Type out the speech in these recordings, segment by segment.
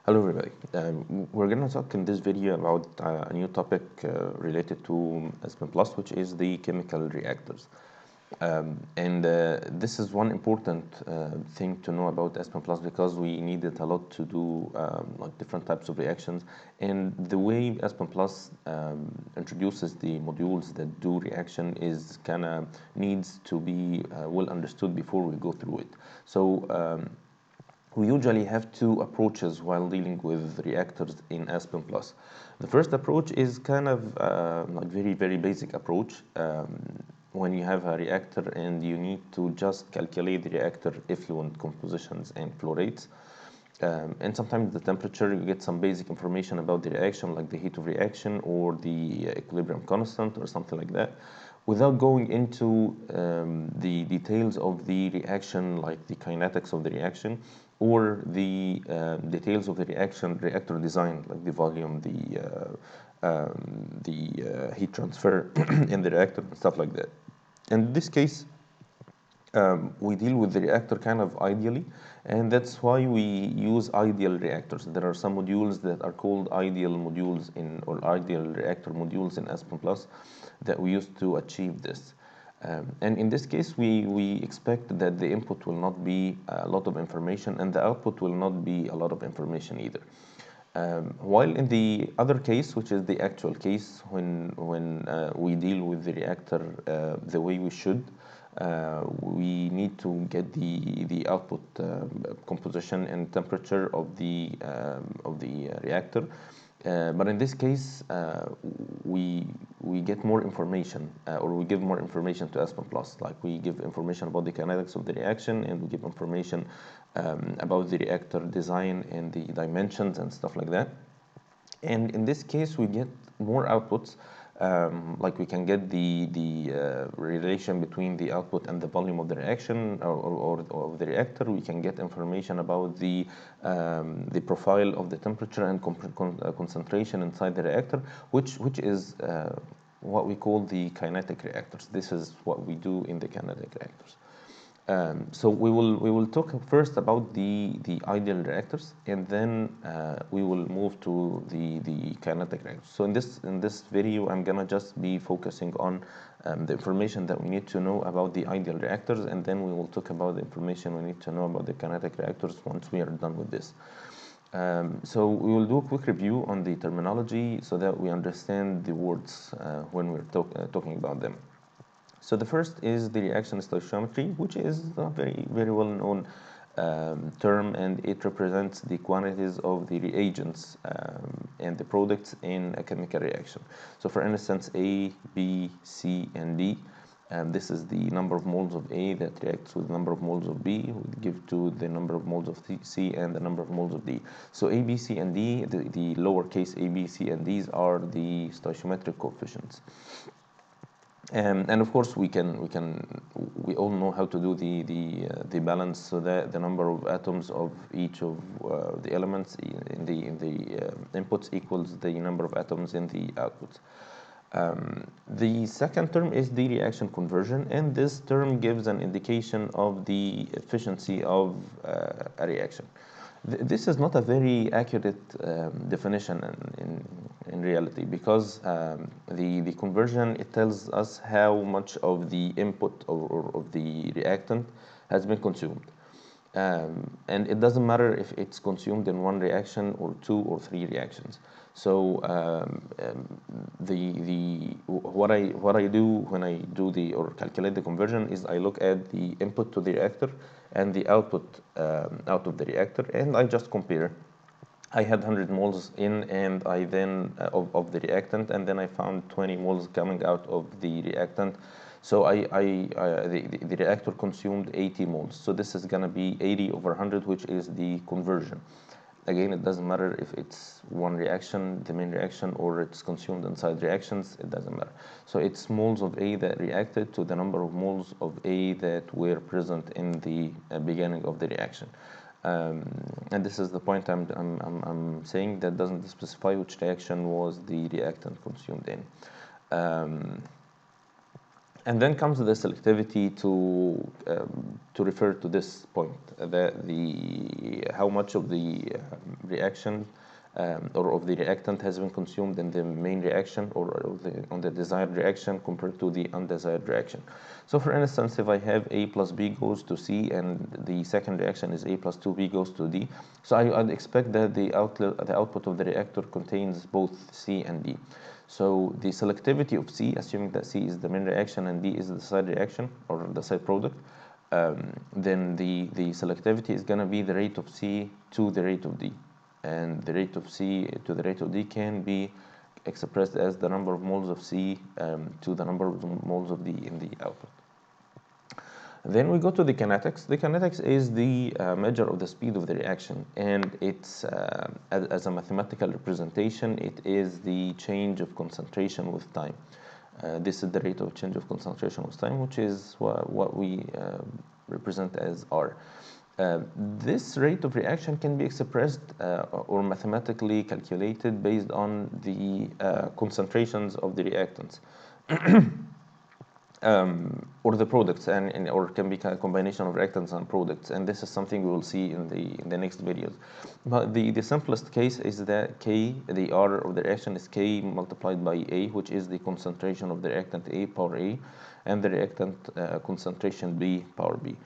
Hello everybody. We're going to talk in this video about a new topic related to Aspen Plus, which is the chemical reactors. And this is one important thing to know about Aspen Plus because we need it a lot to do like different types of reactions. And the way Aspen Plus introduces the modules that do reaction is kind of needs to be well understood before we go through it. So we usually have two approaches while dealing with reactors in Aspen Plus. The first approach is kind of like very basic approach. When you have a reactor and you need to just calculate the reactor effluent compositions and flow rates. And sometimes the temperature, you get some basic information about the reaction, like the heat of reaction or the equilibrium constant or something like that, without going into the details of the reaction, like the kinetics of the reaction, or the details of the reactor design, like the volume, the heat transfer in the reactor, and stuff like that. In this case, we deal with the reactor kind of ideally, and that's why we use ideal reactors. There are some modules that are called ideal modules or ideal reactor modules in Aspen Plus that we use to achieve this. And in this case, we expect that the input will not be a lot of information and the output will not be a lot of information either. While in the other case, which is the actual case, when we deal with the reactor the way we should, we need to get the output composition and temperature of the reactor. But in this case, we get more information, or we give more information to Aspen Plus. Like we give information about the kinetics of the reaction, and we give information about the reactor design and the dimensions and stuff like that. And in this case, we get more outputs. Like we can get the relation between the output and the volume of the reaction or of the reactor. We can get information about the profile of the temperature and concentration inside the reactor, which is what we call the kinetic reactors. This is what we do in the kinetic reactors. So we will talk first about the ideal reactors, and then we will move to the kinetic reactors. So in this video, I'm gonna just be focusing on the information that we need to know about the ideal reactors, and then we will talk about the information we need to know about the kinetic reactors once we are done with this. So we will do a quick review on the terminology so that we understand the words when we're talking about them. So the first is the reaction stoichiometry, which is a very well known term, and it represents the quantities of the reagents and the products in a chemical reaction. So for instance, A, B, C, and D. This is the number of moles of A that reacts with the number of moles of B, would give to the number of moles of C and the number of moles of D. So A, B, C, and D, the lowercase A, B, C, and D's are the stoichiometric coefficients. And of course we all know how to do the balance, so that the number of atoms of each of the elements in the inputs equals the number of atoms in the outputs. The second term is the reaction conversion, and this term gives an indication of the efficiency of a reaction. This is not a very accurate definition in reality, because the conversion, it tells us how much of the input or of the reactant has been consumed. And it doesn't matter if it's consumed in one reaction or two or three reactions. So what I do when I do or calculate the conversion is I look at the input to the reactor and the output out of the reactor, and I just compare. I had 100 moles in, and I then of the reactant, and then I found 20 moles coming out of the reactant. So the reactor consumed 80 moles. So this is gonna be 80 over 100, which is the conversion. Again, it doesn't matter if it's one reaction, the main reaction, or it's consumed inside reactions, it doesn't matter. So it's moles of A that reacted to the number of moles of A that were present in the beginning of the reaction. And this is the point I'm saying, that doesn't specify which reaction was the reactant consumed in. And then comes the selectivity to refer to this point, that the how much of the reaction or of the reactant has been consumed in the main reaction or on the desired reaction compared to the undesired reaction. So for instance, if I have A plus B goes to C and the second reaction is A plus 2B goes to D, so I'd expect that the output of the reactor contains both C and D. So the selectivity of C, assuming that C is the main reaction and D is the side reaction or the side product, then the selectivity is going to be the rate of C to the rate of D. And the rate of C to the rate of D can be expressed as the number of moles of C to the number of moles of D in the output. Then we go to the kinetics. The kinetics is the measure of the speed of the reaction, and it's as a mathematical representation, it is the change of concentration with time. This is the rate of change of concentration with time, which is what we represent as R. This rate of reaction can be expressed or mathematically calculated based on the concentrations of the reactants. Or the products, or can be a combination of reactants and products, and this is something we will see in the next videos. But the simplest case is that K, the R of the reaction is K multiplied by A, which is the concentration of the reactant A power A, and the reactant concentration B power B.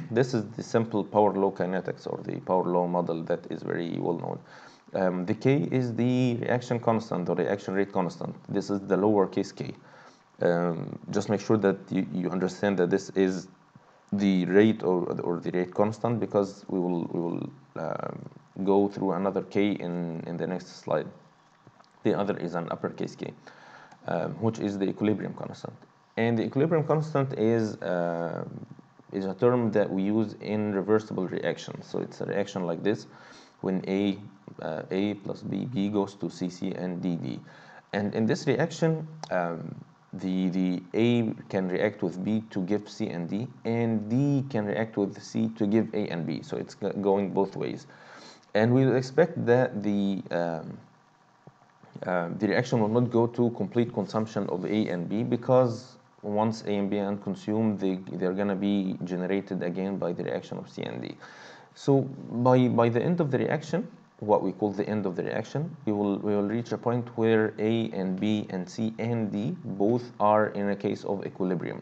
This is the simple power law kinetics or the power law model that is very well known. The K is the reaction constant or reaction rate constant. This is the lowercase k. Just make sure that you understand that this is the rate or the rate constant, because we will go through another k in the next slide. The other is an uppercase k, which is the equilibrium constant. And the equilibrium constant is a term that we use in reversible reactions. So it's a reaction like this when A plus B goes to C and D. And in this reaction, the A can react with B to give C and D, and D can react with C to give A and B. So it's going both ways. And we expect that the reaction will not go to complete consumption of A and B, because once A and B are consumed, they're going to be generated again by the reaction of C and D. So by the end of the reaction, what we call the end of the reaction, we will reach a point where A and B and C and D both are in a case of equilibrium.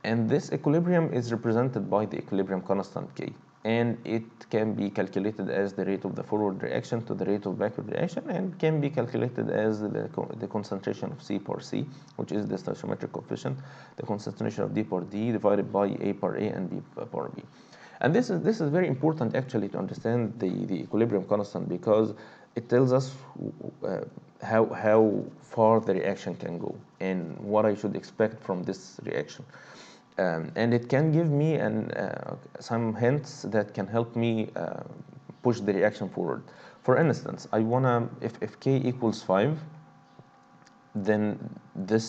And this equilibrium is represented by the equilibrium constant K. And it can be calculated as the rate of the forward reaction to the rate of backward reaction, and can be calculated as the concentration of C per C, which is the stoichiometric coefficient, the concentration of D per D divided by A per A and B per B. And this is very important actually to understand the equilibrium constant, because it tells us how far the reaction can go and what I should expect from this reaction. And it can give me some hints that can help me push the reaction forward. For instance, I wanna, if K equals 5, then the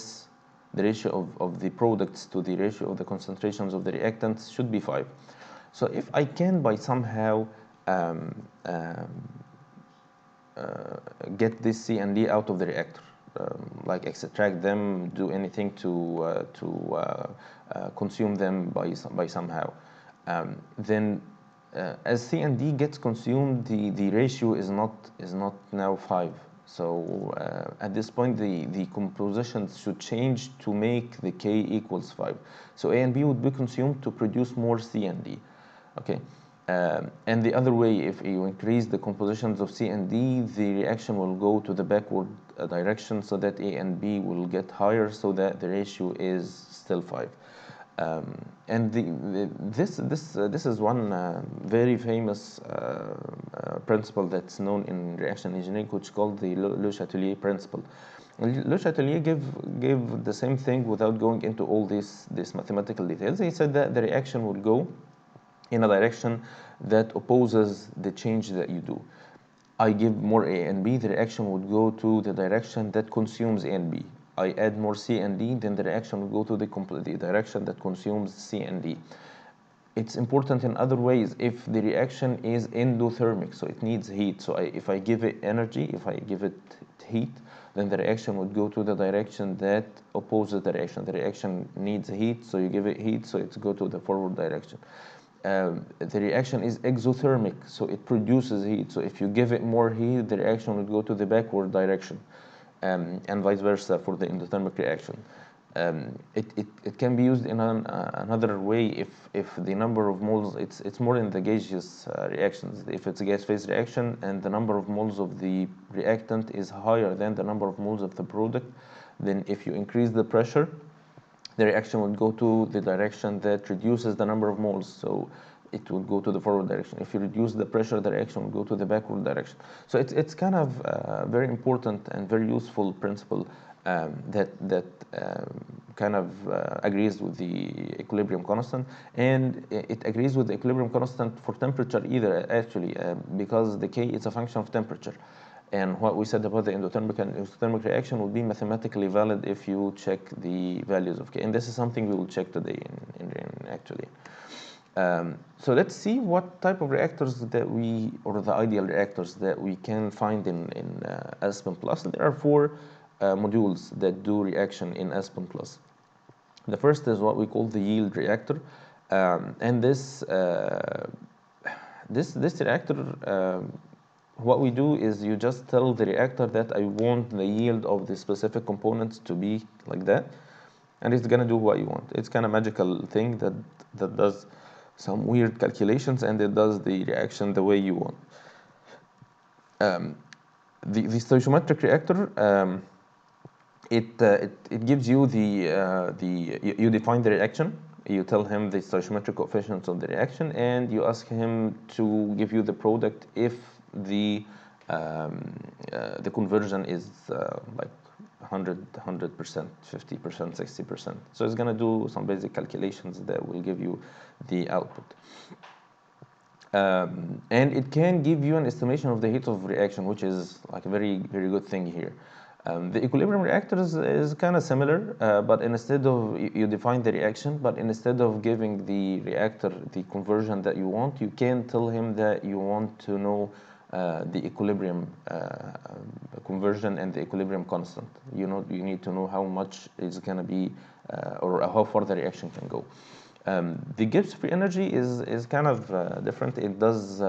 ratio of the products to the ratio of the concentrations of the reactants should be 5. So if I can by somehow get this C and D out of the reactor, like extract them, do anything to consume them by somehow, then as C and D gets consumed, the ratio is not now 5. So at this point, the compositions should change to make the K equals 5. So A and B would be consumed to produce more C and D. Okay, and the other way, if you increase the compositions of C and D, the reaction will go to the backward direction, so that A and B will get higher, so that the ratio is still 5. And this is one very famous principle that's known in reaction engineering, which is called the Le Chatelier principle. Le Chatelier gave the same thing without going into all these mathematical details. He said that the reaction would go in a direction that opposes the change that you do. I give more A and B, the reaction would go to the direction that consumes A and B. I add more C and D, then the reaction will go to the direction that consumes C and D. it's important in other ways if the reaction is endothermic, so it needs heat. So if I give it energy, if I give it heat, then the reaction would go to the direction that opposes the reaction. The reaction needs heat, so you give it heat, so it's go to the forward direction. The reaction is exothermic, so it produces heat. So if you give it more heat, the reaction would go to the backward direction, and vice versa for the endothermic reaction. It can be used in another way if the number of moles, it's more in the gaseous reactions. If it's a gas phase reaction and the number of moles of the reactant is higher than the number of moles of the product, then if you increase the pressure, the reaction would go to the direction that reduces the number of moles, so it will go to the forward direction. If you reduce the pressure, the reaction will go to the backward direction. So it's kind of very important and very useful principle that kind of agrees with the equilibrium constant, and it agrees with the equilibrium constant for temperature either, actually, because the K is a function of temperature. And what we said about the endothermic and exothermic reaction will be mathematically valid if you check the values of K. And this is something we will check today in actually. So let's see what type of reactors that or the ideal reactors that we can find in Aspen Plus. There are 4 modules that do reaction in Aspen Plus. The first is what we call the yield reactor, and this reactor, what we do is you just tell the reactor that I want the yield of the specific components to be like that, and it's gonna do what you want. It's kind of magical thing that does some weird calculations, and it does the reaction the way you want. The stoichiometric reactor, it gives you you define the reaction, you tell him the stoichiometric coefficients of the reaction, and you ask him to give you the product if the conversion is like 100%, 50%, 60%. So it's gonna do some basic calculations that will give you the output. And it can give you an estimation of the heat of reaction, which is like a very, very good thing here. The equilibrium reactors is kind of similar, but instead of, you define the reaction, but instead of giving the reactor the conversion that you want, you can tell him that you want to know the equilibrium conversion and the equilibrium constant. You need to know how much is going to be, or how far the reaction can go. The Gibbs free energy is kind of different. It does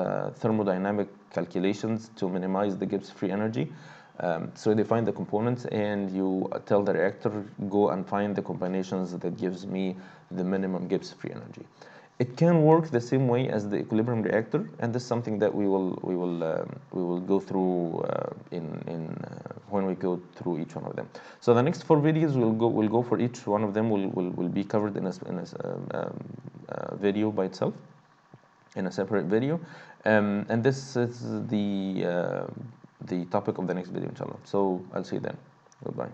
thermodynamic calculations to minimize the Gibbs free energy. So you define the components and you tell the reactor, go and find the combinations that gives me the minimum Gibbs free energy. It can work the same way as the equilibrium reactor, and this is something that we will go through when we go through each one of them. So the next 4 videos we'll go for each one of them. Will be covered in a video by itself, in a separate video, and this is the topic of the next video, inshallah. So I'll see you then. Goodbye.